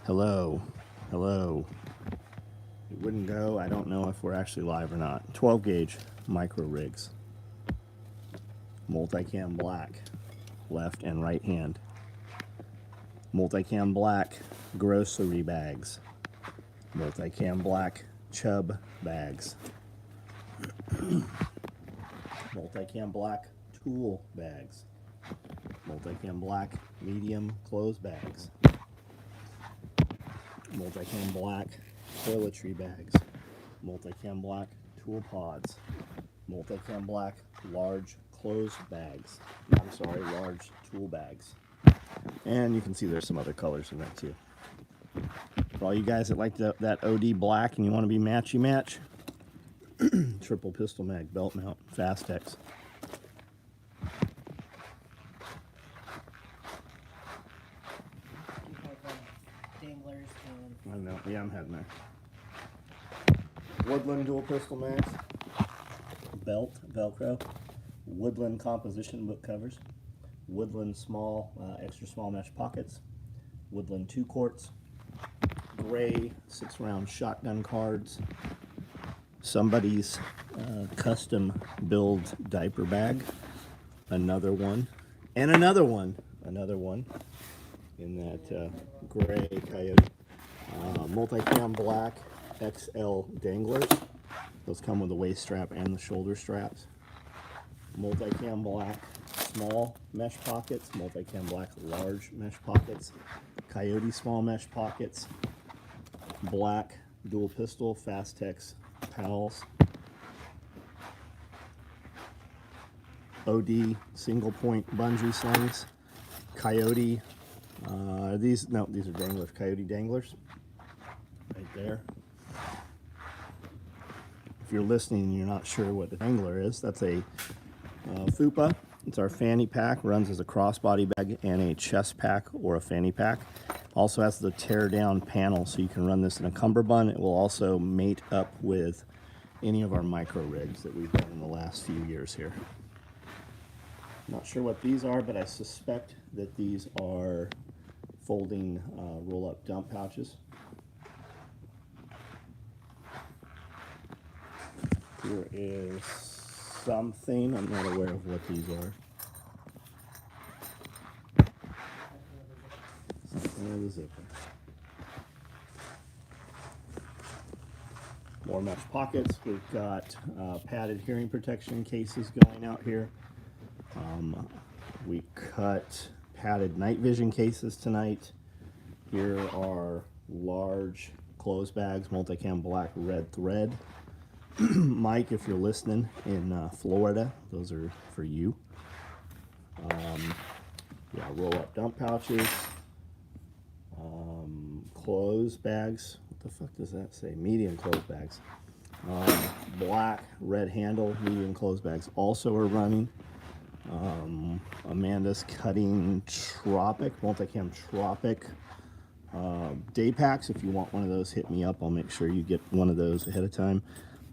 Hello. Hello. It wouldn't go. I don't know if we're actually live or not. 12 gauge micro rigs. Multicam black. Left and right hand. Multicam black grocery bags. Multicam black Chubb bags. Multicam black tool bags. Multicam black medium clothes bags. Multicam black toiletry bags. Multicam black tool pods. Multicam black large clothes bags. I'm sorry, large tool bags. And you can see there's some other colors in there too. For all you guys that like that OD black and you want to be matchy match, triple pistol mag belt mount Fastex. Danglers and I know. Yeah, I'm heading there. Woodland dual pistol mags, belt, Velcro, Woodland composition book covers, Woodland small, extra small mesh pockets, Woodland 2 quarts, gray 6-round shotgun cards, somebody's custom build diaper bag, another one, and another one in that gray Coyote. Multicam black XL danglers. Those come with the waist strap and the shoulder straps. Multicam black small mesh pockets. Multicam black large mesh pockets. Coyote small mesh pockets. Black dual pistol Fastex pals. OD single point bungee slings. Coyote. These are danglers. Coyote danglers. Right there. If you're listening and you're not sure what the dangler is, that's a FUPA. It's our fanny pack. Runs as a crossbody bag and a chest pack or a fanny pack. Also has the tear down panel, so you can run this in a cummerbund. It will also mate up with any of our micro rigs that we've done in the last few years here. Not sure what these are, but I suspect that these are folding roll-up dump pouches. Here is something. I'm not aware of what these are. Something with a zipper. More mesh pockets. We've got padded hearing protection cases going out here. We cut padded night vision cases tonight. Here are large clothes bags, multicam black red thread. Mike, if you're listening in Florida, those are for you. Yeah, roll up dump pouches. Clothes bags. What the fuck does that say? Medium clothes bags. Black red handle medium clothes bags also are running. Amanda's cutting Tropic, multicam Tropic day packs. If you want one of those, hit me up. I'll make sure you get one of those ahead of time.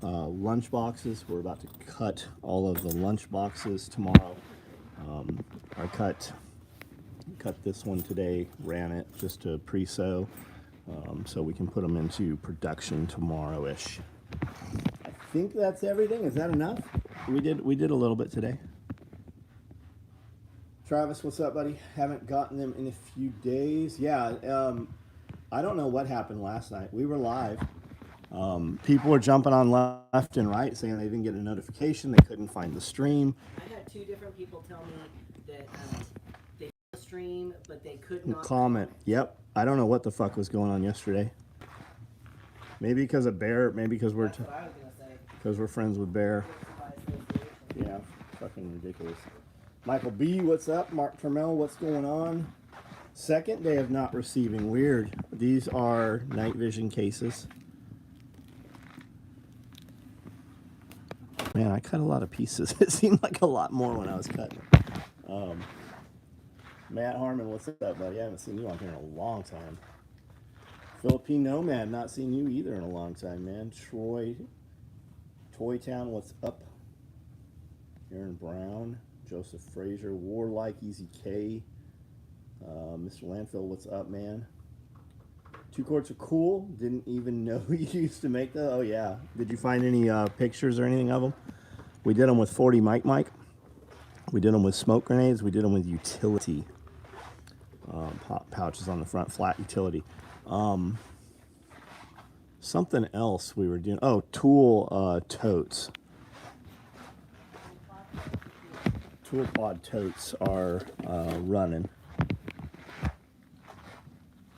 Lunch boxes. We're about to cut all of the lunch boxes tomorrow. I cut this one today, ran it just to pre-sew, so we can put them into production tomorrow-ish. I think that's everything. Is that enough? We did a little bit today. Travis, what's up, buddy? Haven't gotten them in a few days. Yeah, I don't know what happened last night. We were live. People were jumping on left and right saying they didn't get a notification. They couldn't find the stream. I had 2 different people tell me that they saw the stream, but they could not Comment. Yep. I don't know what the fuck was going on yesterday. Maybe because of Bear. Maybe because That's what I was gonna say. because we're friends with Bear. Yeah, fucking ridiculous. Michael B, what's up? Mark Trammell, what's going on? Second day of not receiving. Weird. These are night vision cases. Man, I cut a lot of pieces. It seemed like a lot more when I was cutting. Matt Harmon, what's up, buddy? I haven't seen you on here in a long time. Philippine Nomad, not seen you either in a long time, man. Troy, Toy Town, what's up? Aaron Brown, Joseph Frazier, Warlike, Easy K, Mr. Landfill, what's up, man? 2 quarts are cool. Didn't even know you used to make those. Oh yeah. Did you find any pictures or anything of them? We did them with 40 Mike. We did them with smoke grenades. We did them with utility pouches on the front, flat utility. Something else we were doing. Oh, tool totes. Tool pod totes are running.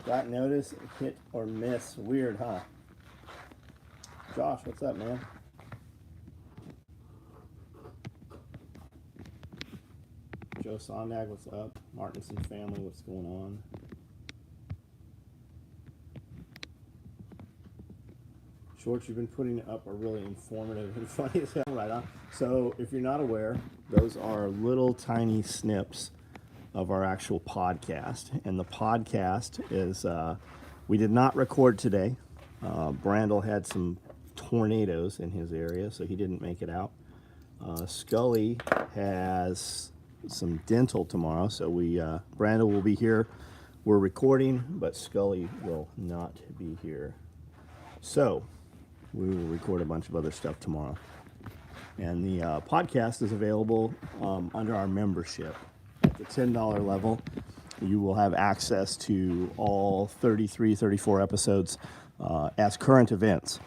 Got notice, hit or miss. Weird, huh? Josh, what's up, man? Joe Sondag, what's up? Martinson family, what's going on? Shorts you've been putting up are really informative and funny as hell, right on. So if you're not aware, those are little tiny snips of our actual podcast. And the podcast is, we did not record today. Brandel had some tornadoes in his area, so he didn't make it out. Scully has some dental tomorrow, so Brandel will be here. We're recording, but Scully will not be here. So we will record a bunch of other stuff tomorrow. And the podcast is available under our membership. At the $10 level, you will have access to all 33, 34 episodes as current events.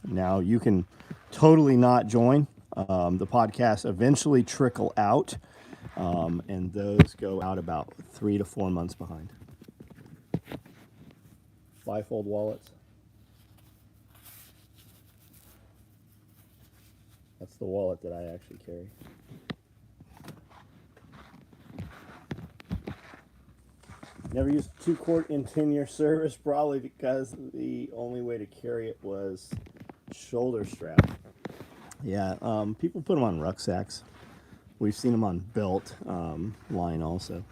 Now, you can totally not join. The podcasts eventually trickle out, and those go out about 3 to 4 months behind. Bifold wallets. That's the wallet that I actually carry. Never used 2 quart in 10-year service, probably because the only way to carry it was shoulder strap. Yeah, people put them on rucksacks. We've seen them on belt line also.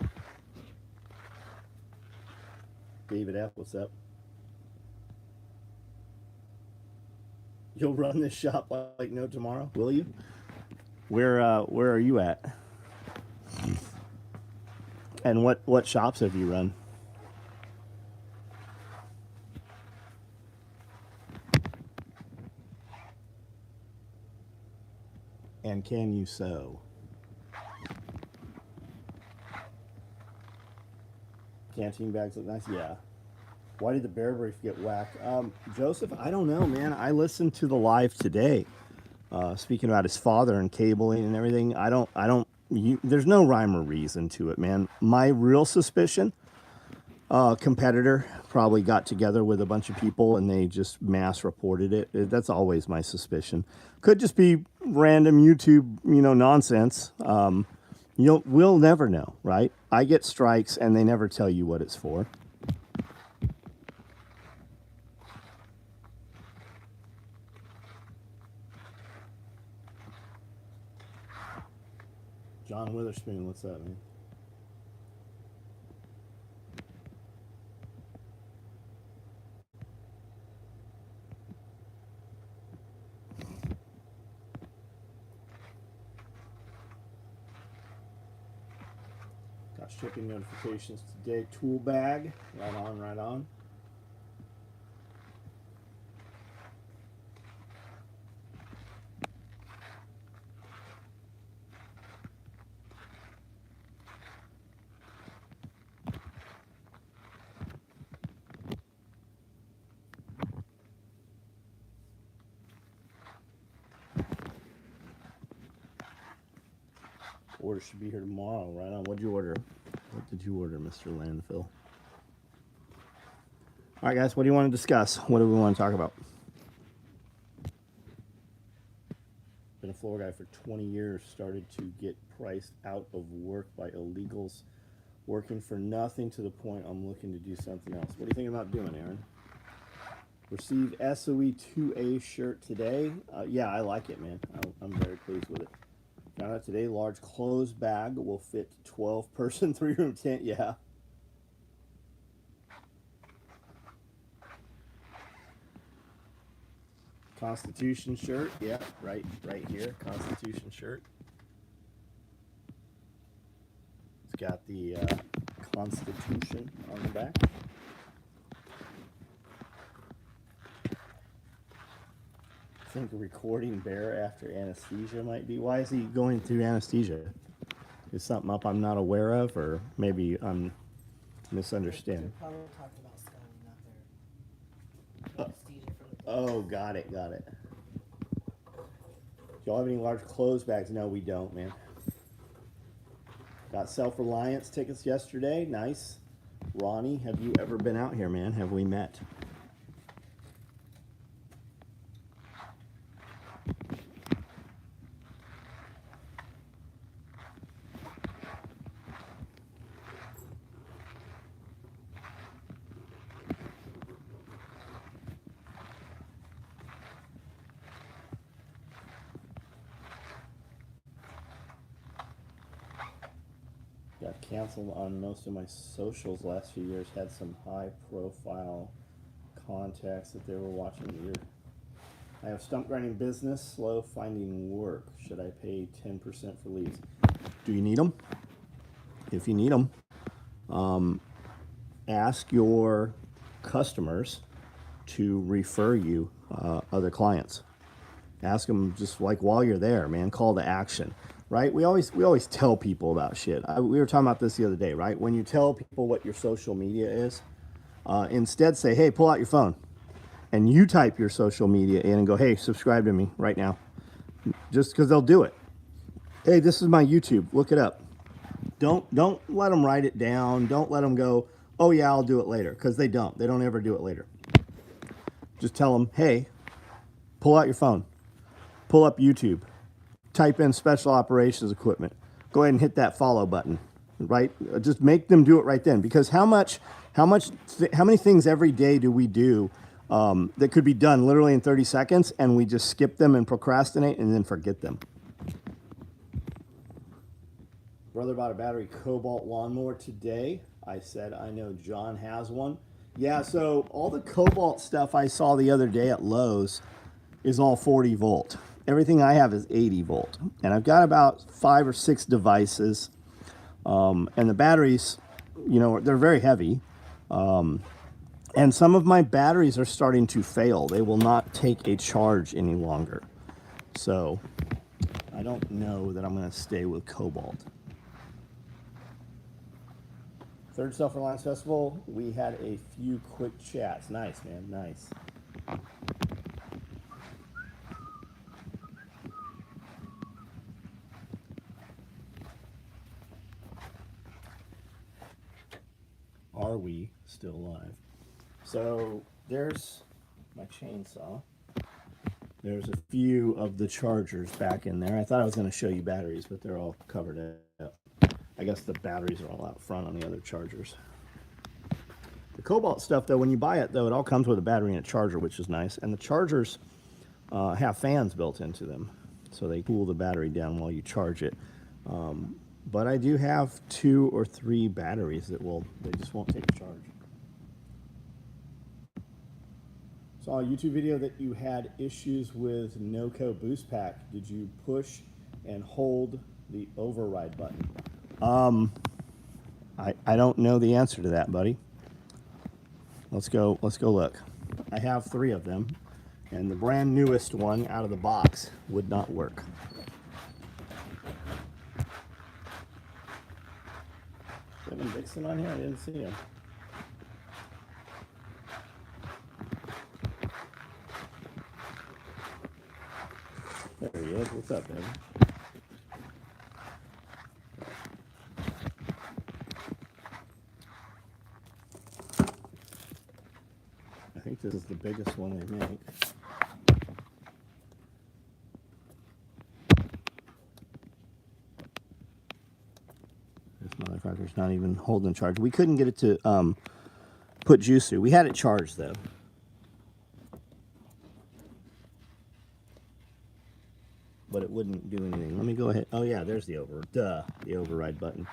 David F., what's up? You'll run this shop like no tomorrow, will you? Where are you at? And what shops have you run? And can you sew? Canteen bags look nice, yeah. Why did the bear brief get whacked? Joseph, I don't know, man. I listened to the live today, speaking about his father and cabling and everything. There's no rhyme or reason to it, man. My real suspicion, competitor probably got together with a bunch of people and they just mass reported it. That's always my suspicion. Could just be random YouTube, nonsense. We'll never know, right? I get strikes and they never tell you what it's for. John Witherspoon, what's up, man? Got shipping notifications today. Tool bag, right on, right on. Order should be here tomorrow, right on. What'd you order? What did you order, Mr. Landfill? All right, guys, what do you want to discuss? What do we want to talk about? Been a floor guy for 20 years, started to get priced out of work by illegals, working for nothing to the point I'm looking to do something else. What are you thinking about doing, Aaron? Received SOE 2A shirt today. Yeah, I like it, man. I'm very pleased with it. Found out today, large clothes bag will fit 12-person 3-room tent. Yeah. Constitution shirt. Yeah, right here. Constitution shirt. It's got the Constitution on the back. think recording Bear after anesthesia might be. Why is he going through anesthesia? Is something up I'm not aware of, or maybe I'm misunderstanding? They're probably talking about Scotty, not their anesthesia from the Oh, got it, got it. Do y'all have any large clothes bags? No, we don't, man. Got Self-Reliance tickets yesterday. Nice. Ronnie, have you ever been out here, man? Have we met? Got canceled on most of my socials last few years. Had some high profile contacts that they were watching weird. I have stump grinding business, slow finding work. Should I pay 10% for leads? Do you need them? If you need them, ask your customers to refer you other clients. Ask them just like while you're there, man. Call to action, right? We always tell people about shit. We were talking about this the other day, right? When you tell people what your social media is, instead say, hey, pull out your phone, and you type your social media in and go, hey, subscribe to me right now, just because they'll do it. Hey, this is my YouTube. Look it up. Don't let them write it down. Don't let them go, oh yeah, I'll do it later, because they don't. They don't ever do it later. Just tell them, hey, pull out your phone. Pull up YouTube, type in special operations equipment. Go ahead and hit that follow button, right? Just make them do it right then. Because how many things every day do we do that could be done literally in 30 seconds, and we just skip them and procrastinate and then forget them? Brother bought a battery Cobalt lawnmower today. I said, I know John has one. Yeah, so all the Cobalt stuff I saw the other day at Lowe's is all 40 volt. Everything I have is 80 volt. And I've got about 5 or 6 devices. And the batteries, you know, they're very heavy. And some of my batteries are starting to fail. They will not take a charge any longer. So I don't know that I'm going to stay with Cobalt. Third Self-Reliance Festival, we had a few quick chats. Nice, man, nice. Are we still alive? So there's my chainsaw. There's a few of the chargers back in there. I thought I was going to show you batteries, but they're all covered up. I guess the batteries are all out front on the other chargers. The Cobalt stuff, though, when you buy it, though, it all comes with a battery and a charger, which is nice. And the chargers have fans built into them, so they cool the battery down while you charge it. But I do have 2 or 3 batteries that they just won't take a charge. Saw a YouTube video that you had issues with Noco Boost Pack. Did you push and hold the override button? I don't know the answer to that, buddy. Let's go look. I have 3 of them, and the brand newest one out of the box would not work. Kevin Dixon on here? I didn't see him. There he is. What's up, Evan? I think this is the biggest one they make. This motherfucker's not even holding charge. We couldn't get it to put juice through. We had it charged, though. But it wouldn't do anything. Let me go ahead. Oh, yeah, there's the override button.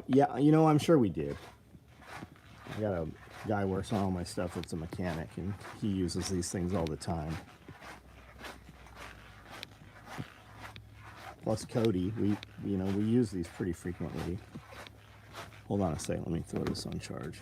Yeah, you know, I'm sure we did. I got a guy who works on all my stuff that's a mechanic, and he uses these things all the time. Plus Cody, we use these pretty frequently. Hold on a second, let me throw this on charge.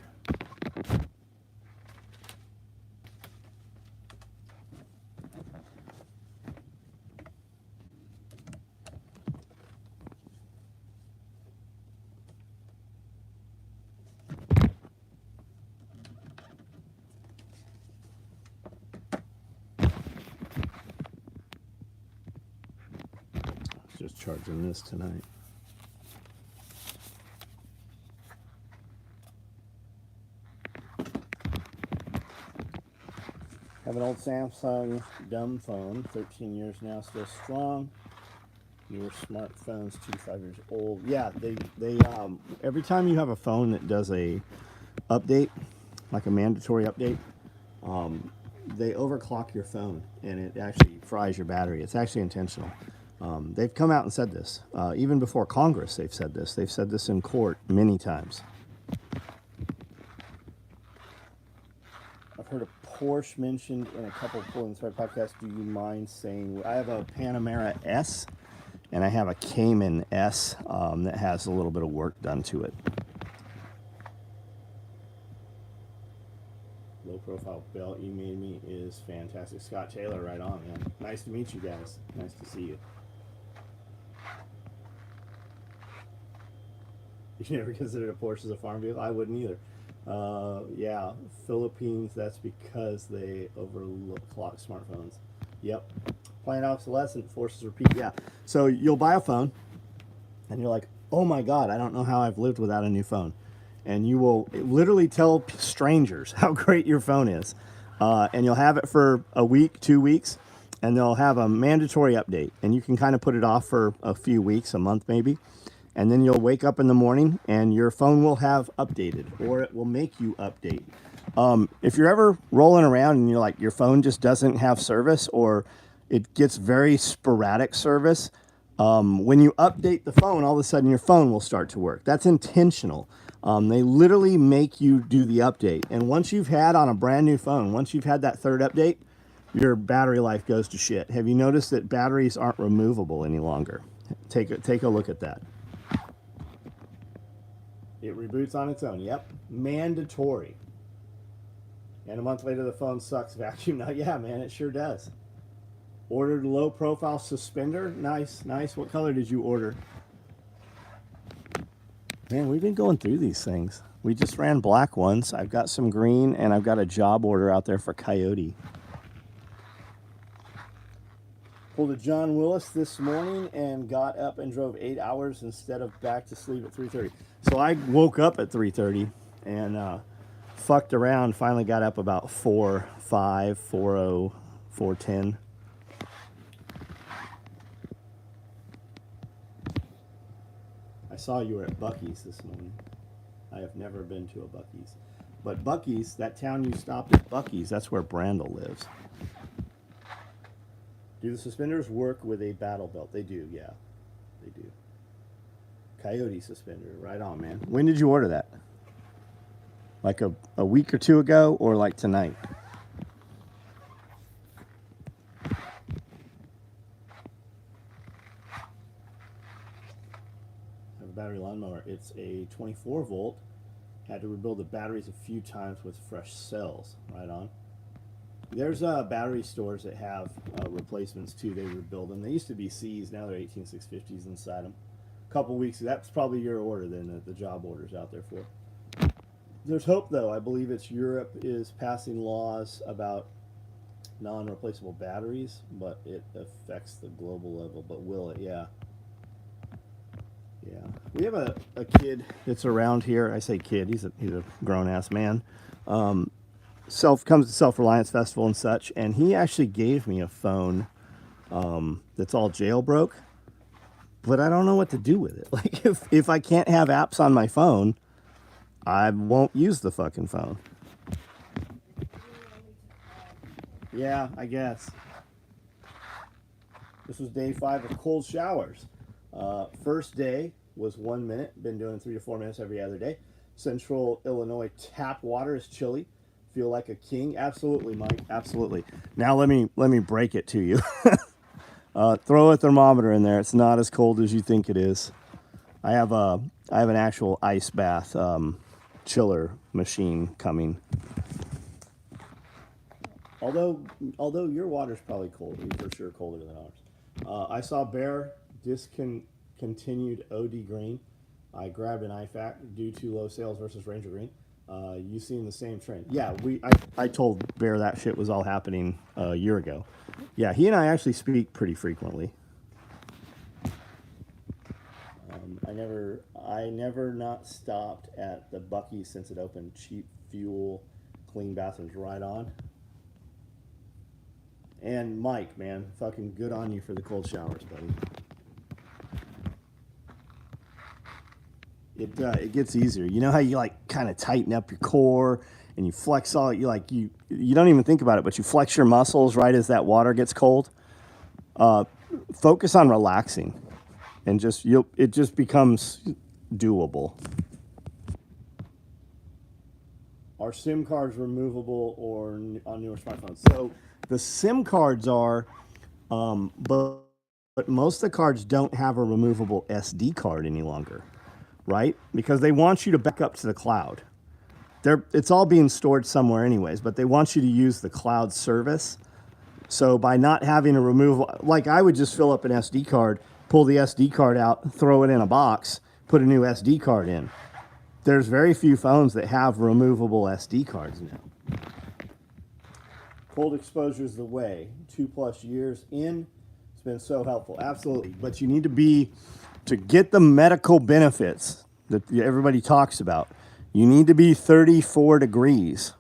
just charging this tonight. Have an old Samsung dumb phone, 13 years now, still strong. Newer smartphones, 2 to 5 years old. Yeah, they every time you have a phone that does a update, like a mandatory update, they overclock your phone and it actually fries your battery. It's actually intentional. They've come out and said this. Even before Congress, they've said this. They've said this in court many times. I've heard a Porsche mentioned in a couple of Pull Inside podcasts. Do you mind saying? I have a Panamera S and I have a Cayman S that has a little bit of work done to it. Low profile belt you made me is fantastic. Scott Taylor, right on, man. Nice to meet you guys. Nice to see you. You never considered a Porsche as a farm vehicle? I wouldn't either. Yeah, Philippines, that's because they overclock smartphones. Yep. Planned obsolescent, forces repeat. Yeah. So you'll buy a phone, and you're like, oh my God, I don't know how I've lived without a new phone. And you will literally tell strangers how great your phone is. And you'll have it for a week, 2 weeks, and they'll have a mandatory update. And you can kind of put it off for a few weeks, a month maybe. And then you'll wake up in the morning and your phone will have updated, or it will make you update. If you're ever rolling around and you're like, your phone just doesn't have service, or it gets very sporadic service, when you update the phone, all of a sudden your phone will start to work. That's intentional. They literally make you do the update. And once you've had on a brand new phone, once you've had that third update, your battery life goes to shit. Have you noticed that batteries aren't removable any longer? Take a look at that. It reboots on its own. Yep. Mandatory. And a month later, the phone sucks vacuum. Now, yeah, man, it sure does. Ordered low profile suspender. Nice, nice. What color did you order? Man, we've been going through these things. We just ran black ones. I've got some green, and I've got a job order out there for Coyote. Pulled a John Willis this morning and got up and drove 8 hours instead of back to sleep at 3:30. So I woke up at 3:30 and fucked around. Finally got up about 4:05, 4:00, 4:10. I saw you were at Buc-ee's this morning. I have never been to a Buc-ee's. But Buc-ee's, that town you stopped at Buc-ee's, that's where Brandel lives. Do the suspenders work with a battle belt? They do, yeah. They do. Coyote suspender, right on, man. When did you order that? Like a week or two ago, or like tonight? I have a battery lawnmower. It's a 24 volt. Had to rebuild the batteries a few times with fresh cells, right on. There's battery stores that have replacements too. They rebuild them. They used to be C's, now they're 18650s inside them. A couple weeks, that's probably your order then, the job order's out there for. There's hope though. I believe it's Europe is passing laws about non-replaceable batteries, but it affects the global level. But will it? Yeah. Yeah. We have a kid that's around here. I say kid, he's a grown-ass man. Comes to Self-Reliance Festival and such, and he actually gave me a phone that's all jailbroke, but I don't know what to do with it. Like, if I can't have apps on my phone, I won't use the fucking phone. Yeah, I guess. This was day 5 of cold showers. First day was 1 minute. Been doing 3 to 4 minutes every other day. Central Illinois tap water is chilly. Feel like a king? Absolutely, Mike. Absolutely. Now let me break it to you. Throw a thermometer in there. It's not as cold as you think it is. I have an actual ice bath chiller machine coming. Although your water's probably cold, for sure colder than ours. I saw Bear discontinued OD Green. I grabbed an IFAC due to low sales versus Ranger Green. You seen the same trend? Yeah, I told Bear that shit was all happening a year ago. Yeah, he and I actually speak pretty frequently. I never not stopped at the Buc-ee's since it opened. Cheap fuel, clean bathrooms, right on. And Mike, man, fucking good on you for the cold showers, buddy. It gets easier. You know how you like kind of tighten up your core and you flex all you don't even think about it, but you flex your muscles right as that water gets cold. Focus on relaxing, and it just becomes doable. Are SIM cards removable or on newer smartphones? So the SIM cards are, but most of the cards don't have a removable SD card any longer, right? Because they want you to back up to the cloud. It's all being stored somewhere anyways, but they want you to use the cloud service. So by not having a removable, like I would just fill up an SD card, pull the SD card out, throw it in a box, put a new SD card in. There's very few phones that have removable SD cards now. Cold exposure is the way. 2+ years in, it's been so helpful. Absolutely. But you need to get the medical benefits that everybody talks about, you need to be 34 degrees.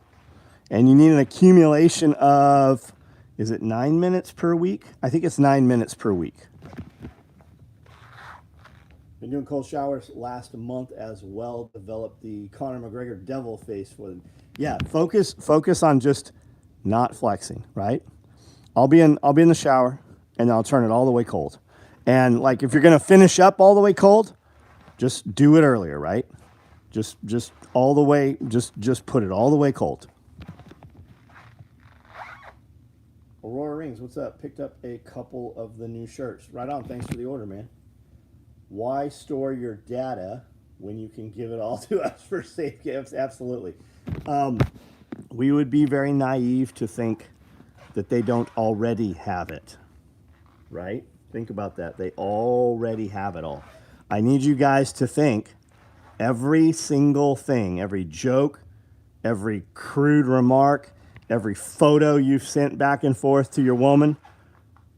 And you need an accumulation of, is it 9 minutes per week? I think it's 9 minutes per week. Been doing cold showers last month as well. Developed the Conor McGregor devil face for them. Yeah, focus on just not flexing, right? I'll be in the shower and I'll turn it all the way cold. And like if you're gonna finish up all the way cold, just do it earlier, right? Just all the way, just put it all the way cold. Aurora Rings, what's up? Picked up a couple of the new shirts. Right on, thanks for the order, man. Why store your data when you can give it all to us for safe gifts? Absolutely. We would be very naive to think that they don't already have it, right? Think about that. They already have it all. I need you guys to think every single thing, every joke, every crude remark, every photo you've sent back and forth to your woman,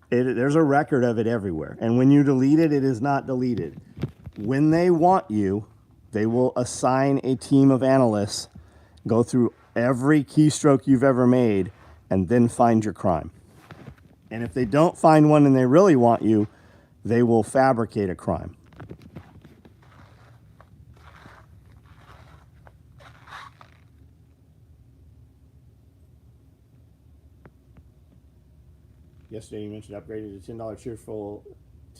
there's a record of it everywhere. And when you delete it, it is not deleted. When they want you, they will assign a team of analysts, go through every keystroke you've ever made, and then find your crime. And if they don't find one and they really want you, they will fabricate a crime. Yesterday you mentioned upgraded to $10 cheerful,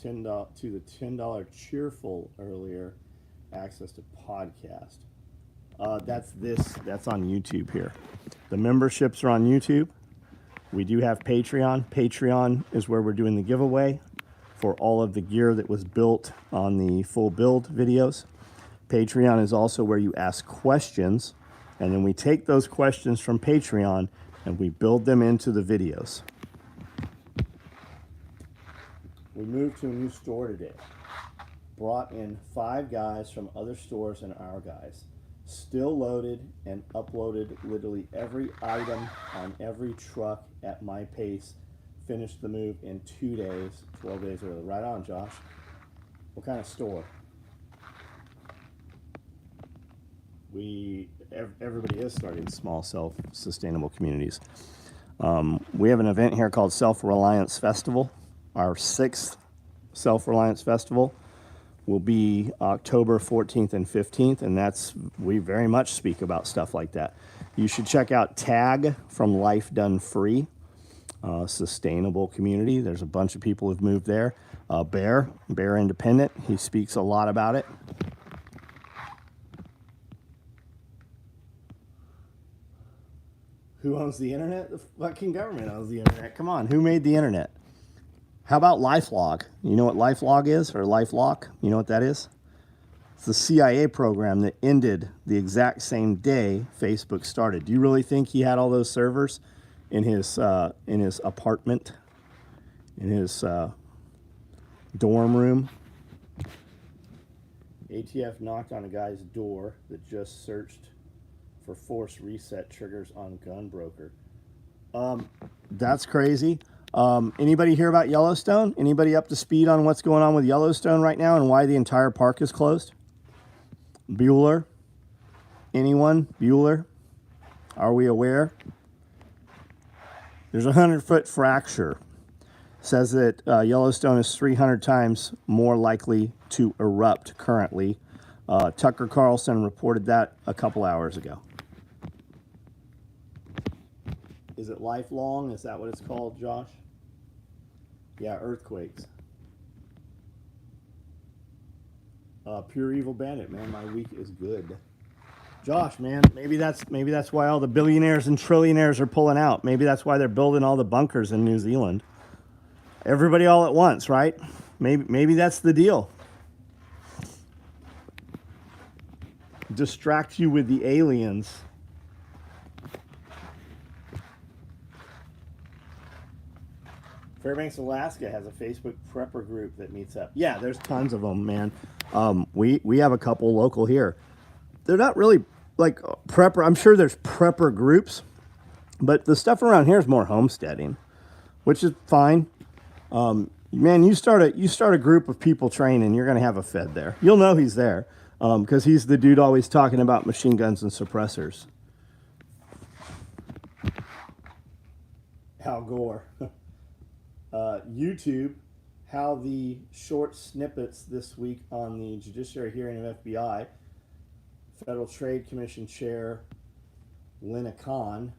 $10 to the $10 cheerful earlier access to podcast. That's on YouTube here. The memberships are on YouTube. We do have Patreon. Patreon is where we're doing the giveaway for all of the gear that was built on the full build videos. Patreon is also where you ask questions, and then we take those questions from Patreon and we build them into the videos. We moved to a new store today. Brought in 5 guys from other stores and our guys. Still loaded and uploaded literally every item on every truck at my pace. Finished the move in 2 days, 12 days early. Right on, Josh. What kind of store? Everybody is starting small self-sustainable communities. We have an event here called Self-Reliance Festival. Our 6th Self-Reliance Festival will be October 14th and 15th, and we very much speak about stuff like that. You should check out Tag from Life Done Free, sustainable community. There's a bunch of people who've moved there. Bear Independent, he speaks a lot about it. Who owns the internet? The fucking government owns the internet. Come on, who made the internet? How about LifeLog? You know what LifeLog is, or LifeLock? You know what that is? It's the CIA program that ended the exact same day Facebook started. Do you really think he had all those servers in his apartment, in his dorm room? ATF knocked on a guy's door that just searched for force reset triggers on Gunbroker. That's crazy. Anybody hear about Yellowstone? Anybody up to speed on what's going on with Yellowstone right now and why the entire park is closed? Bueller? Anyone? Bueller? Are we aware? There's a 100-foot fracture. Says that Yellowstone is 300 times more likely to erupt currently. Tucker Carlson reported that a couple hours ago. Is it lifelong? Is that what it's called, Josh? Yeah, earthquakes. Pure Evil Bandit, man, my week is good. Josh, man, maybe that's why all the billionaires and trillionaires are pulling out. Maybe that's why they're building all the bunkers in New Zealand. Everybody all at once, right? Maybe that's the deal. Distract you with the aliens. Fairbanks, Alaska has a Facebook prepper group that meets up. Yeah, there's tons of them, man. We have a couple local here. They're not really like prepper. I'm sure there's prepper groups, but the stuff around here is more homesteading, which is fine. Man, you start a group of people training, you're gonna have a Fed there. You'll know he's there because he's the dude always talking about machine guns and suppressors. Al Gore. YouTube, how the short snippets this week on the judiciary hearing of FBI, Federal Trade Commission Chair Lina Khan,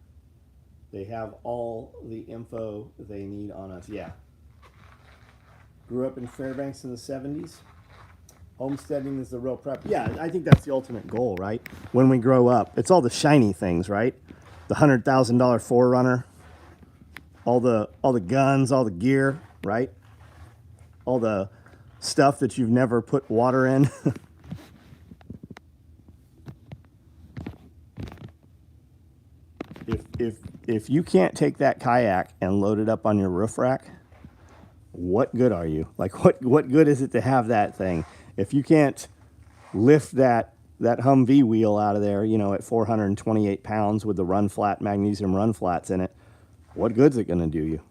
they have all the info they need on us. Yeah. Grew up in Fairbanks in the 70s. Homesteading is the real prep. Yeah, I think that's the ultimate goal, right? When we grow up, it's all the shiny things, right? The $100,000 4Runner, all the guns, all the gear, right? All the stuff that you've never put water in. If you can't take that kayak and load it up on your roof rack, what good are you? Like what good is it to have that thing if you can't lift that Humvee wheel out of there, you know, at 428 pounds with the run flat magnesium run flats in it? What good's it going to do you?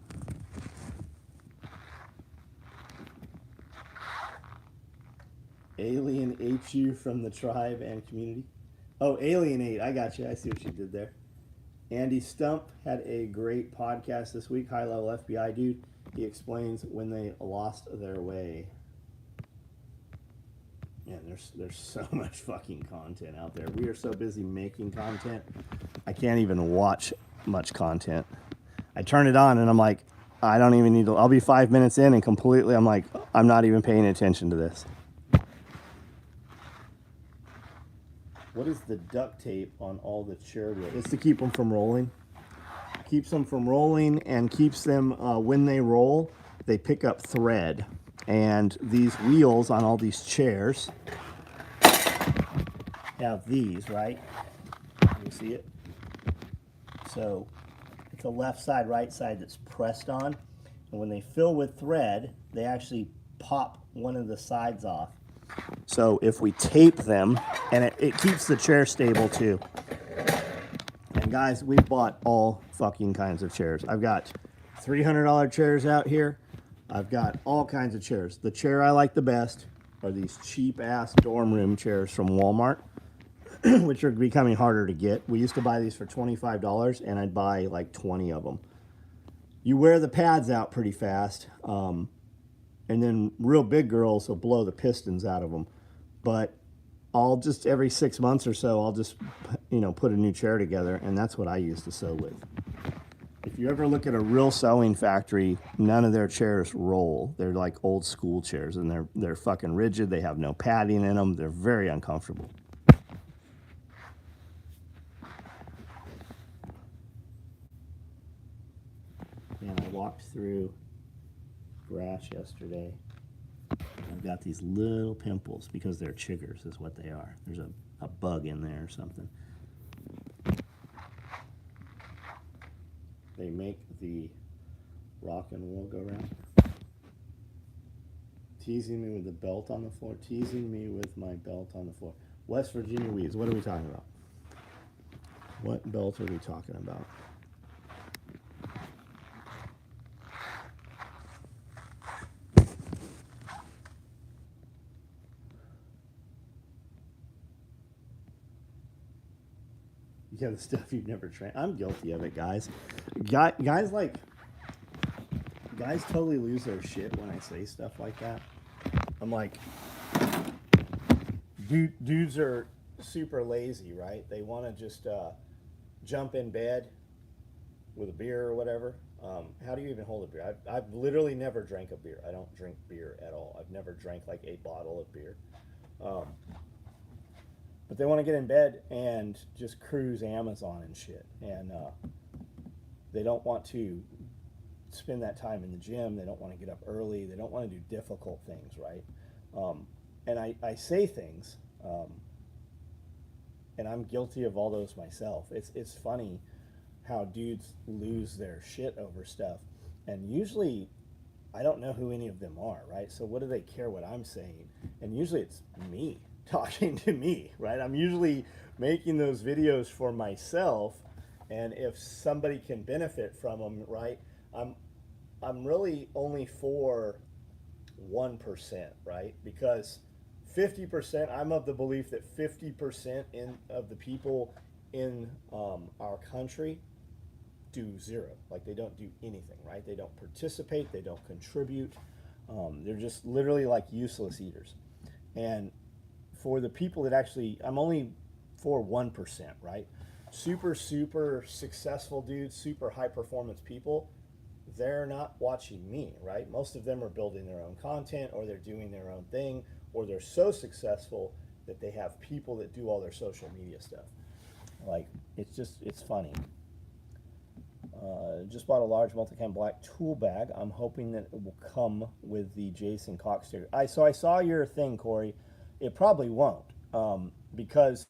Alienate you from the tribe and community. Oh, alienate. I got you. I see what you did there. Andy Stump had a great podcast this week. High level FBI dude. He explains when they lost their way. Man, there's so much fucking content out there. We are so busy making content. I can't even watch much content. I turn it on and I'm like, I don't even need to. I'll be 5 minutes in and completely, I'm like, I'm not even paying attention to this. What is the duct tape on all the chair wheels? It's to keep them from rolling. Keeps them from rolling and keeps them, when they roll, they pick up thread. And these wheels on all these chairs have these, right? Can you see it? So it's the left side, right side that's pressed on. And when they fill with thread, they actually pop one of the sides off. So if we tape them, and it keeps the chair stable too. And guys, we've bought all fucking kinds of chairs. I've got $300 chairs out here. I've got all kinds of chairs. The chair I like the best are these cheap ass dorm room chairs from Walmart, which are becoming harder to get. We used to buy these for $25 and I'd buy like 20 of them. You wear the pads out pretty fast. And then real big girls will blow the pistons out of them. But I'll just, every 6 months or so, I'll just, you know, put a new chair together, and that's what I used to sew with. If you ever look at a real sewing factory, none of their chairs roll. They're like old school chairs, and they're fucking rigid. They have no padding in them. They're very uncomfortable. Man, I walked through grass yesterday. I've got these little pimples because they're chiggers is what they are. There's a bug in there or something. They make the rock and roll go round. Teasing me with the belt on the floor. Teasing me with my belt on the floor. West Virginia weeds. What are we talking about? What belt are we talking about? Yeah, the stuff you've never trained. I'm guilty of it, guys. Guys totally lose their shit when I say stuff like that. I'm like, dudes are super lazy, right? They want to just jump in bed with a beer or whatever. How do you even hold a beer? I've literally never drank a beer. I don't drink beer at all. I've never drank like a bottle of beer. But they want to get in bed and just cruise Amazon and shit. And they don't want to spend that time in the gym. They don't want to get up early. They don't want to do difficult things, right? And I say things, and I'm guilty of all those myself. It's funny how dudes lose their shit over stuff. And usually, I don't know who any of them are, right? So what do they care what I'm saying? And usually it's me talking to me, right? I'm usually making those videos for myself, and if somebody can benefit from them, right? I'm really only for 1%, right? Because 50%, I'm of the belief that 50% of the people in our country do zero. Like they don't do anything, right? They don't participate, they don't contribute. They're just literally like useless eaters. And for the people that actually, I'm only for 1%, right? Super successful dudes, super high performance people, they're not watching me, right? Most of them are building their own content, or they're doing their own thing, or they're so successful that they have people that do all their social media stuff. Like, it's funny. Just bought a large multicam black tool bag. I'm hoping that it will come with the Jason Cox sticker. So I saw your thing, Corey. It probably won't, because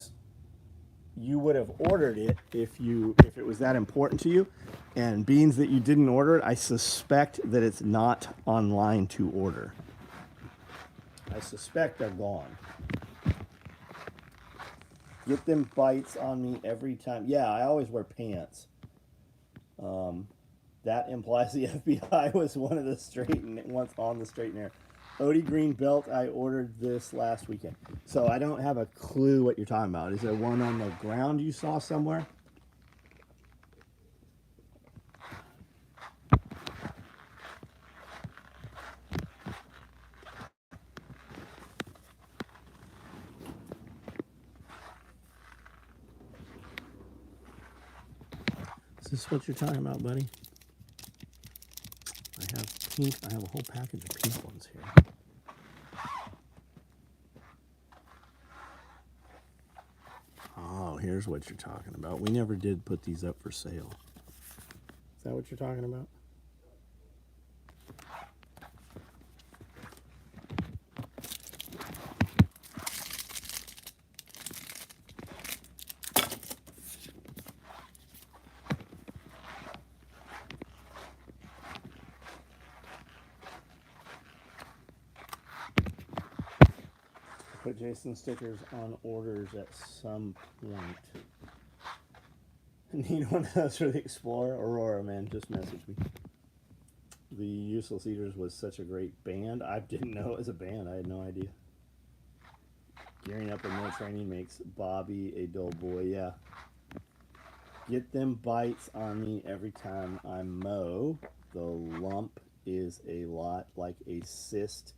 you would have ordered it if it was that important to you. And being that you didn't order it, I suspect that it's not online to order. I suspect they're gone. Get them bites on me every time. Yeah, I always wear pants. That implies the FBI was one of the once on the straight and narrow. Odie Green belt, I ordered this last weekend. So I don't have a clue what you're talking about. Is there one on the ground you saw somewhere? Is this what you're talking about, buddy? I have a whole package of pink ones here. Oh, here's what you're talking about. We never did put these up for sale. Is that what you're talking about? Put Jason stickers on orders at some point. Need one of those for the Explorer. Aurora, man, just message me. The Useless Eaters was such a great band. I didn't know it was a band. I had no idea. Gearing up and no training makes Bobby a dull boy. Yeah. Get them bites on me every time I mow. The lump is a lot like a cyst,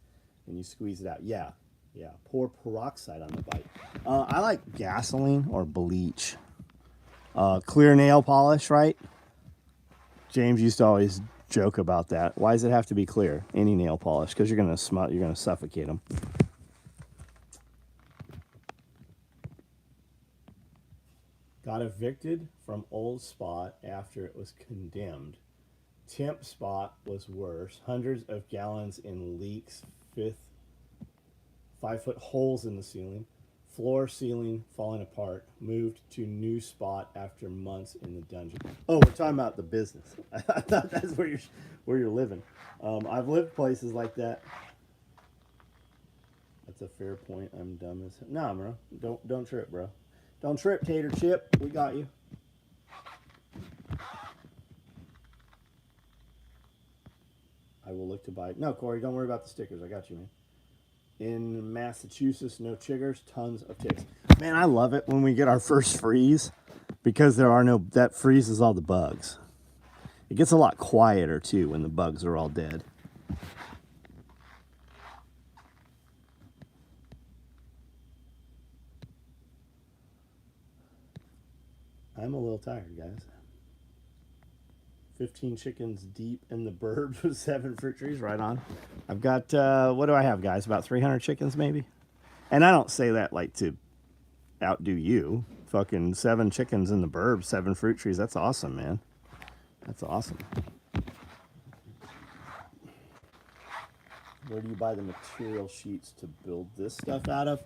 and you squeeze it out. Yeah. Yeah, pour peroxide on the bite. I like gasoline or bleach. Clear nail polish, right? James used to always joke about that. Why does it have to be clear? Any nail polish, because you're gonna smell. You're gonna suffocate them. Got evicted from old spot after it was condemned. Temp spot was worse. Hundreds of gallons in leaks. 5-foot holes in the ceiling, floor ceiling falling apart, moved to new spot after months in the dungeon. Oh, we're talking about the business. I thought that's where you're living. I've lived places like that. That's a fair point. I'm dumb as hell. Nah, bro. Don't trip, bro. Don't trip, Tater Chip. We got you. I will look to buy. No, Corey, don't worry about the stickers. I got you, man. In Massachusetts, no chiggers, tons of ticks. Man, I love it when we get our first freeze because that freezes all the bugs. It gets a lot quieter too when the bugs are all dead. I'm a little tired, guys. 15 chickens deep in the burbs with 7 fruit trees, right on. I've got, what do I have, guys? About 300 chickens, maybe? And I don't say that like to outdo you. Fucking 7 chickens in the burbs, 7 fruit trees. That's awesome, man. That's awesome. Where do you buy the material sheets to build this stuff out of?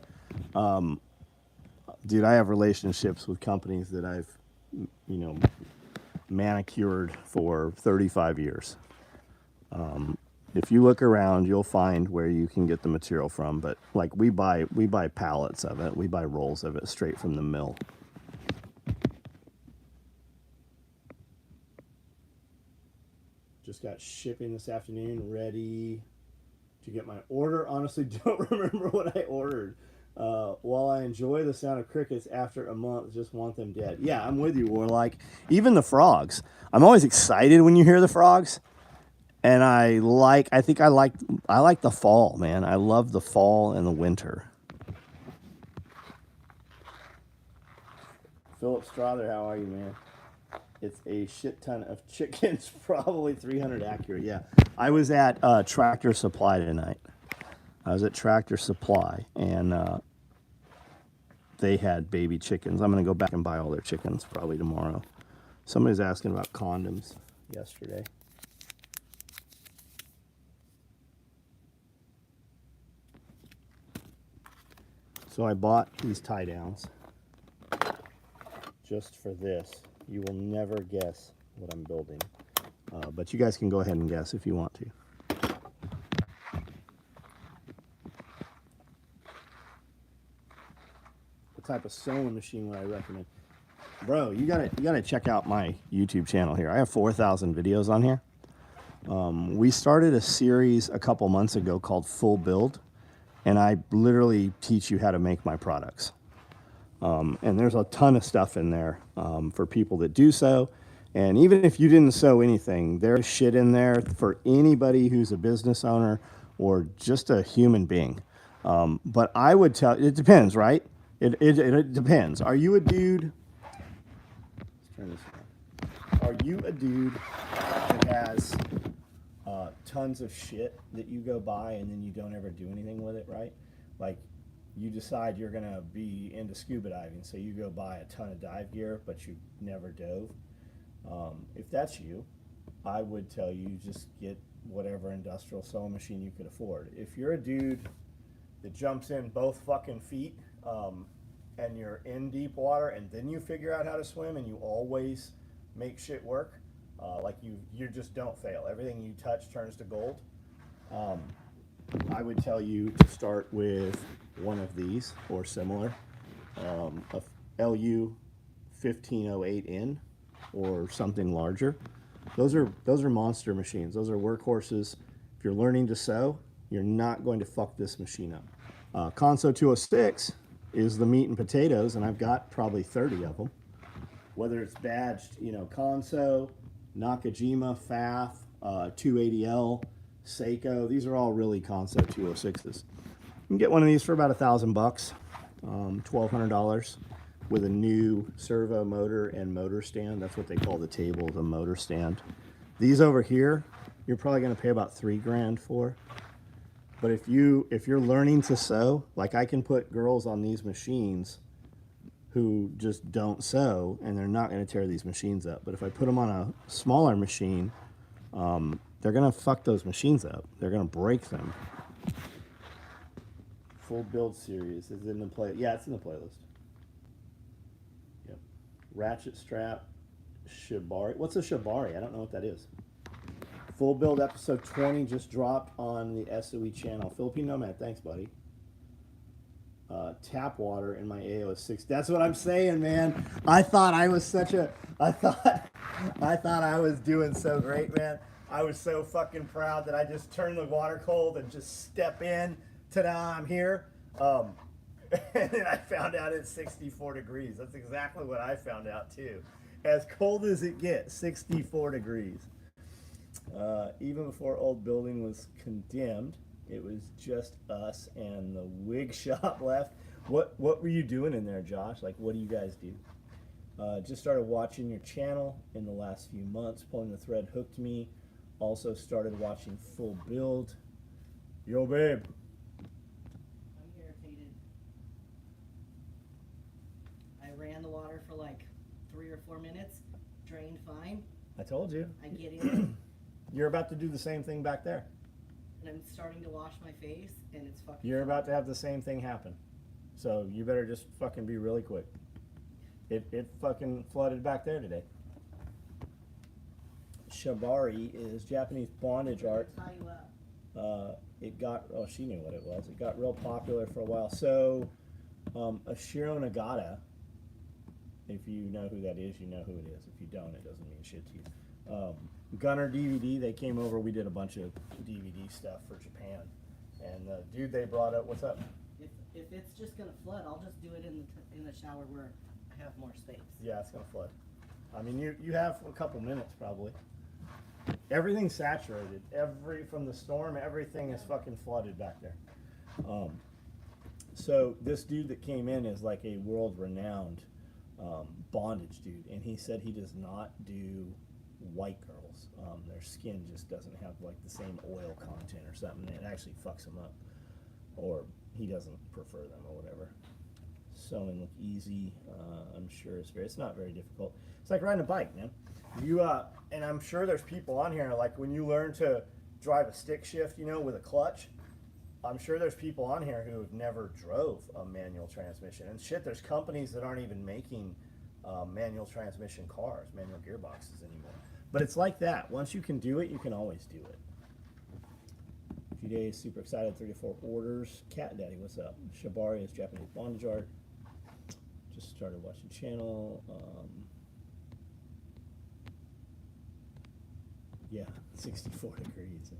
Dude, I have relationships with companies that I've, manicured for 35 years. If you look around, you'll find where you can get the material from. But like we buy pallets of it. We buy rolls of it straight from the mill. Just got shipping this afternoon, ready to get my order. Honestly, don't remember what I ordered. While I enjoy the sound of crickets after a month, just want them dead. Yeah, I'm with you, Warlike. Even the frogs. I'm always excited when you hear the frogs. And I like the fall, man. I love the fall and the winter. Philip Strother, how are you, man? It's a shit ton of chickens, probably 300 accurate. Yeah, I was at Tractor Supply tonight. I was at Tractor Supply, and they had baby chickens. I'm going to go back and buy all their chickens probably tomorrow. Somebody's asking about condoms yesterday. So I bought these tie downs just for this. You will never guess what I'm building, but you guys can go ahead and guess if you want to. What type of sewing machine would I recommend? Bro, you gotta check out my YouTube channel here. I have 4,000 videos on here. We started a series a couple months ago called Full Build, and I literally teach you how to make my products. And there's a ton of stuff in there for people that do so. And even if you didn't sew anything, there's shit in there for anybody who's a business owner or just a human being. But I would tell, it depends, right? It depends. Are you a dude? Let's turn this on. Are you a dude that has tons of shit that you go buy and then you don't ever do anything with it, right? Like, you decide you're gonna be into scuba diving, so you go buy a ton of dive gear, but you never dove. If that's you, I would tell you just get whatever industrial sewing machine you could afford. If you're a dude that jumps in both fucking feet and you're in deep water and then you figure out how to swim and you always make shit work, like you just don't fail. Everything you touch turns to gold. I would tell you to start with one of these or similar, a LU 1508N or something larger. Those are monster machines. Those are workhorses. If you're learning to sew, you're not going to fuck this machine up. Consew 206 is the meat and potatoes, and I've got probably 30 of them. Whether it's badged, Consew, Nakajima, FAF, 280L, Seiko, these are all really Consew 206s. You can get one of these for about $1,000, $1,200, with a new servo motor and motor stand. That's what they call the table, the motor stand. These over here, you're probably going to pay about $3,000 for. But if you're learning to sew, like I can put girls on these machines who just don't sew, and they're not going to tear these machines up. But if I put them on a smaller machine, they're going to fuck those machines up. They're going to break them. Full Build series is in the play. Yeah, it's in the playlist. Yep. Ratchet strap, Shibari. What's a Shibari? I don't know what that is. Full Build episode 20 just dropped on the SOE channel. Philippine Nomad, thanks, buddy. Tap water in my AOS 6. That's what I'm saying, man. I thought I was I thought I was doing so great, man. I was so fucking proud that I just turned the water cold and just step in. Ta-da, I'm here. And then I found out it's 64 degrees. That's exactly what I found out too. As cold as it gets, 64 degrees. Even before Old Building was condemned, it was just us and the wig shop left. What were you doing in there, Josh? Like, what do you guys do? Just started watching your channel in the last few months. Pulling the thread hooked me. Also started watching Full Build. Yo, babe. I'm irritated. I ran the water for like 3 or 4 minutes, drained fine. I told you. I get in You're about to do the same thing back there. and I'm starting to wash my face and it's fucking. You're about to have the same thing happen. So you better just fucking be really quick. It fucking flooded back there today. Shibari is Japanese bondage art. Tie you up. It got, oh, she knew what it was. It got real popular for a while. So, Ashiro Nagata, if you know who that is, you know who it is. If you don't, it doesn't mean shit to you. Gunner DVD, they came over. We did a bunch of DVD stuff for Japan. And the dude they brought up, what's up? If it's just gonna flood, I'll just do it in the shower where I have more space. Yeah, it's gonna flood. I mean, you have a couple minutes probably. Everything's saturated. From the storm, everything is fucking flooded back there. So this dude that came in is like a world-renowned bondage dude, and he said he does not do white girls. Their skin just doesn't have like the same oil content or something. It actually fucks them up, or he doesn't prefer them or whatever. Sewing look easy. I'm sure it's not very difficult. It's like riding a bike, man. And I'm sure there's people on here, like when you learn to drive a stick shift, with a clutch, I'm sure there's people on here who have never drove a manual transmission. And shit, there's companies that aren't even making manual transmission cars, manual gearboxes anymore. But it's like that. Once you can do it, you can always do it. A few days, super excited, 3 to 4 orders. Cat Daddy, what's up? Shibari is Japanese bondage art. Just started watching channel. Yeah, 64 degrees.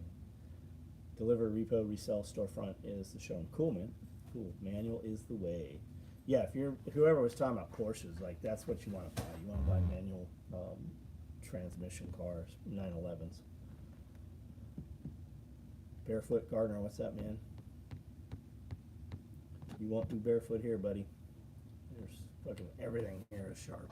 Deliver, repo, resell, storefront is the showroom. Cool, man. Cool. Manual is the way. Yeah, if whoever was talking about Porsches, like that's what you want to buy. You want to buy manual transmission cars, 911s. Barefoot Gardner, what's up, man? You won't be barefoot here, buddy. There's fucking everything here is sharp.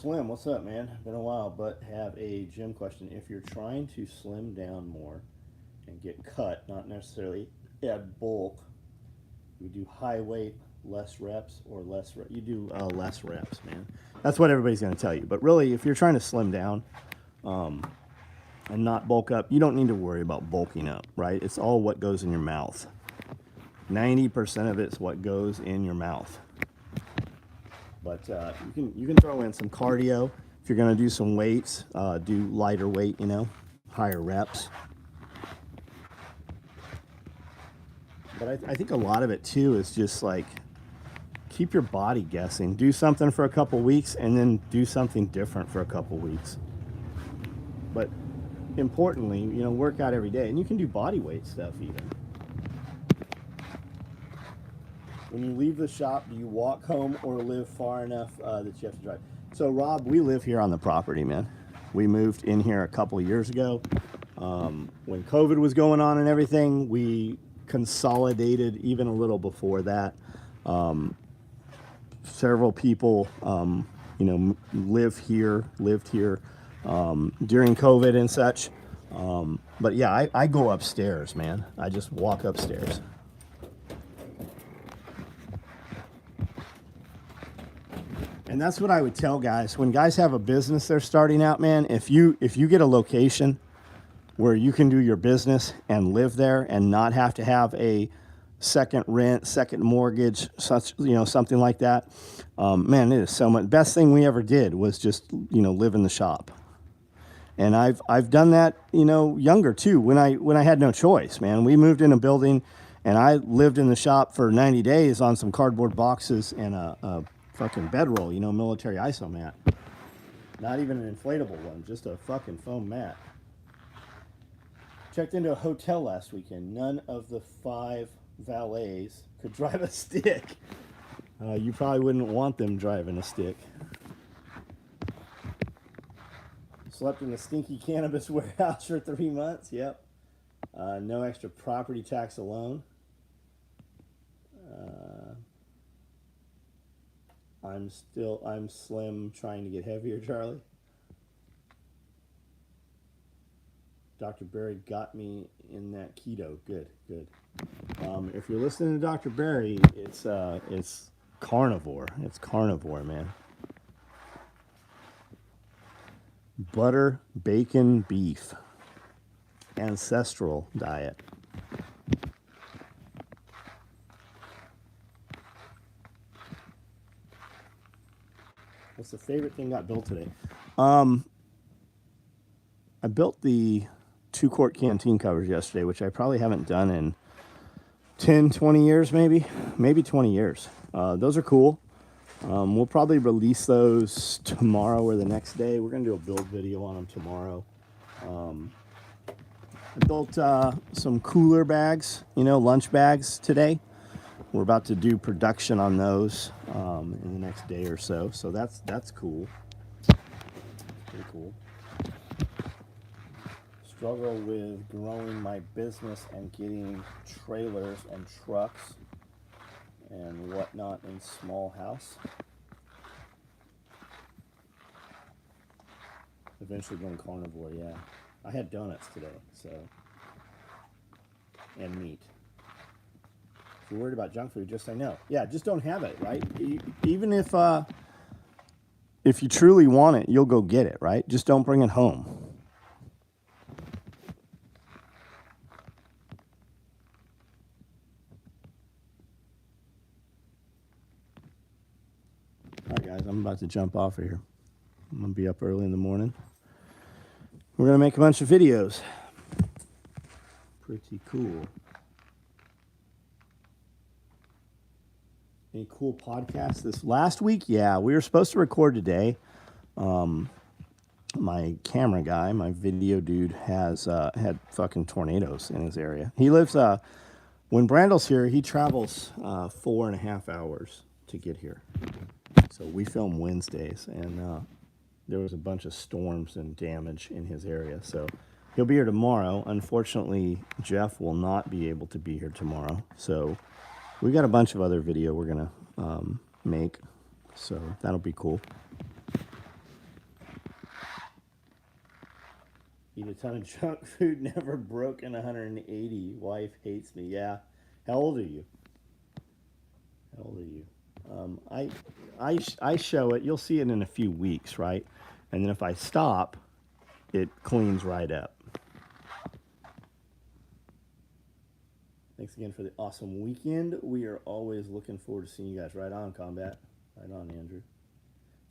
Slim, what's up, man? Been a while, but have a gym question. If you're trying to slim down more and get cut, not necessarily add bulk, you do high weight, less reps, or less reps. You do less reps, man. That's what everybody's going to tell you. But really, if you're trying to slim down and not bulk up, you don't need to worry about bulking up, right? It's all what goes in your mouth. 90% of it's what goes in your mouth. But you can throw in some cardio. If you're going to do some weights, do lighter weight, higher reps. But I think a lot of it, too, is just like keep your body guessing. Do something for a couple weeks and then do something different for a couple weeks. But importantly, work out every day. And you can do body weight stuff even. When you leave the shop, do you walk home or live far enough that you have to drive? So, Rob, we live here on the property, man. We moved in here a couple of years ago. When COVID was going on and everything, we consolidated even a little before that. Several people, lived here during COVID and such. But, yeah, I go upstairs, man. I just walk upstairs. And that's what I would tell guys. When guys have a business they're starting out, man, if you get a location, where you can do your business and live there and not have to have a second rent, second mortgage, such, something like that. Man, it is so much. Best thing we ever did was just, live in the shop. And I've done that, younger too, when I had no choice, man. We moved in a building and I lived in the shop for 90 days on some cardboard boxes and a fucking bedroll, military ISO mat. Not even an inflatable one, just a fucking foam mat. Checked into a hotel last weekend. None of the 5 valets could drive a stick. You probably wouldn't want them driving a stick. Slept in a stinky cannabis warehouse for 3 months. Yep. No extra property tax alone. I'm slim, trying to get heavier, Charlie. Dr. Barry got me in that keto. Good. If you're listening to Dr. Barry, it's carnivore. It's carnivore, man. Butter, bacon, beef. Ancestral diet. What's the favorite thing got built today? I built the 2-quart canteen covers yesterday, which I probably haven't done in 10, 20 years, maybe 20 years. Those are cool. We'll probably release those tomorrow or the next day. We're going to do a build video on them tomorrow. I built some cooler bags, lunch bags today. We're about to do production on those in the next day or so. So that's cool. Pretty cool. Struggle with growing my business and getting trailers and trucks and whatnot in small house. Eventually going carnivore, yeah. I had donuts today, so. And meat. If you're worried about junk food, just say no. Yeah, just don't have it, right? Even if you truly want it, you'll go get it, right? Just don't bring it home. All right, guys, I'm about to jump off of here. I'm going to be up early in the morning. We're going to make a bunch of videos. Pretty cool. Any cool podcasts this last week? Yeah, we were supposed to record today. My camera guy, my video dude, has had fucking tornadoes in his area. He lives, when Brandle's here, he travels 4.5 hours to get here. So we film Wednesdays, and there was a bunch of storms and damage in his area. So he'll be here tomorrow. Unfortunately, Jeff will not be able to be here tomorrow. So we got a bunch of other video we're going to make. So that'll be cool. Eat a ton of junk food, never broken 180. Wife hates me. Yeah. How old are you? How old are you? I show it. You'll see it in a few weeks, right? And then if I stop, it cleans right up. Thanks again for the awesome weekend. We are always looking forward to seeing you guys. Right on, Combat. Right on, Andrew.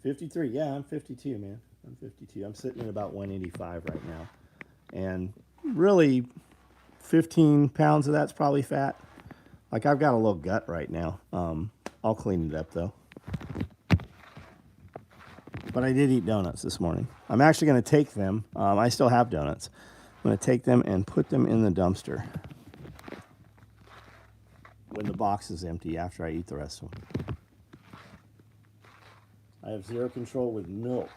53. Yeah, I'm 52, man. I'm 52. I'm sitting at about 185 right now. And really, 15 pounds of that's probably fat. Like, I've got a little gut right now. I'll clean it up, though. But I did eat donuts this morning. I'm actually going to take them. I still have donuts. I'm going to take them and put them in the dumpster when the box is empty after I eat the rest of them. I have zero control with milk.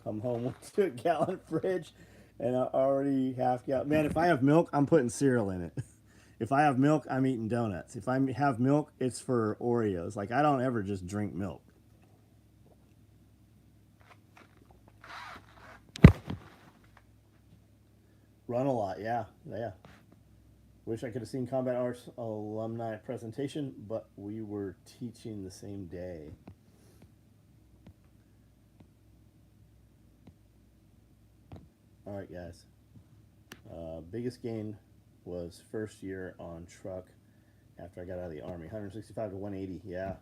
Come home with a gallon fridge and I already half gallon. Man, if I have milk, I'm putting cereal in it. If I have milk, I'm eating donuts. If I have milk, it's for Oreos. Like, I don't ever just drink milk. Run a lot, yeah. Wish I could have seen Combat Arts alumni presentation, but we were teaching the same day. All right, guys. Biggest gain was first year on truck after I got out of the Army. 165 to 180, yeah.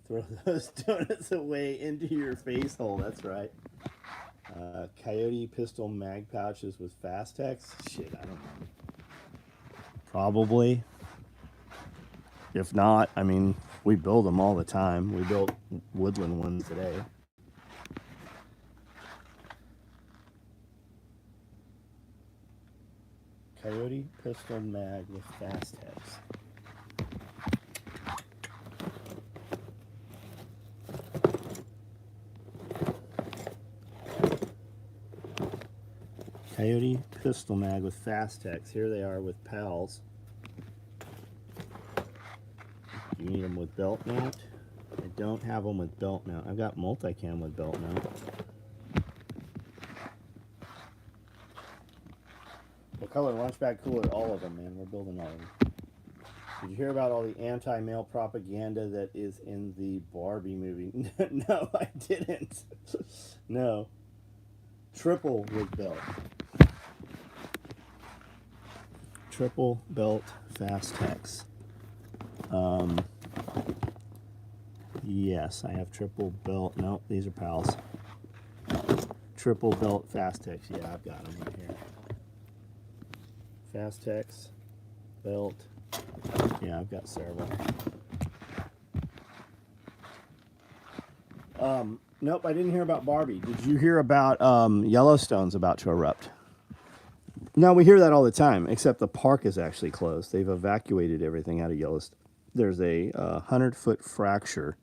Throw those donuts away into your face hole, that's right. Coyote pistol mag pouches with Fastex. Shit, I don't know. Probably. If not, I mean, we build them all the time. We built Woodland ones today. Coyote pistol mag with Fastex. Coyote pistol mag with Fastex. Here they are with pals. You need them with belt mount? I don't have them with belt mount. I've got multicam with belt mount. What color lunchbag cooler? All of them, man. We're building all of them. Did you hear about all the anti-male propaganda that is in the Barbie movie? No, I didn't. No. Triple with belt. Triple belt Fastex. Yes, I have triple belt. No, these are pals. Triple belt Fastex. Yeah, I've got them right here. Fastex, belt. Yeah, I've got several. Nope, I didn't hear about Barbie. Did you hear about Yellowstone's about to erupt? No, we hear that all the time, except the park is actually closed. They've evacuated everything out of Yellowstone. There's a 100-foot fracture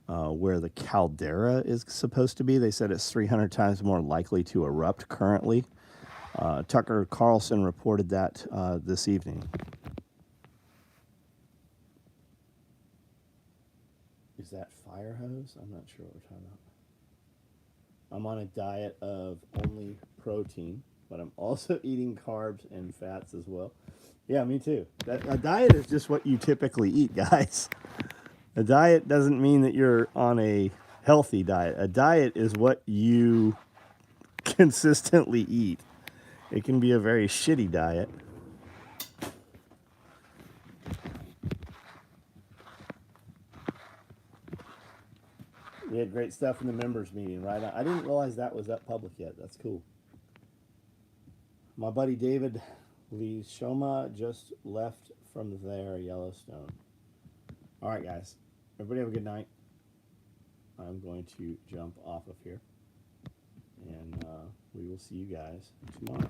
where the caldera is supposed to be. They said it's 300 times more likely to erupt currently. Tucker Carlson reported that this evening. Is that fire hose? I'm not sure what we're talking about. I'm on a diet of only protein, but I'm also eating carbs and fats as well. Yeah, me too. A diet is just what you typically eat, guys. A diet doesn't mean that you're on a healthy diet. A diet is what you consistently eat. It can be a very shitty diet. We had great stuff in the members meeting, right? I didn't realize that was up public yet. That's cool. My buddy David Lee Shoma just left from there, Yellowstone. All right, guys. Everybody have a good night. I'm going to jump off of here. And we will see you guys tomorrow.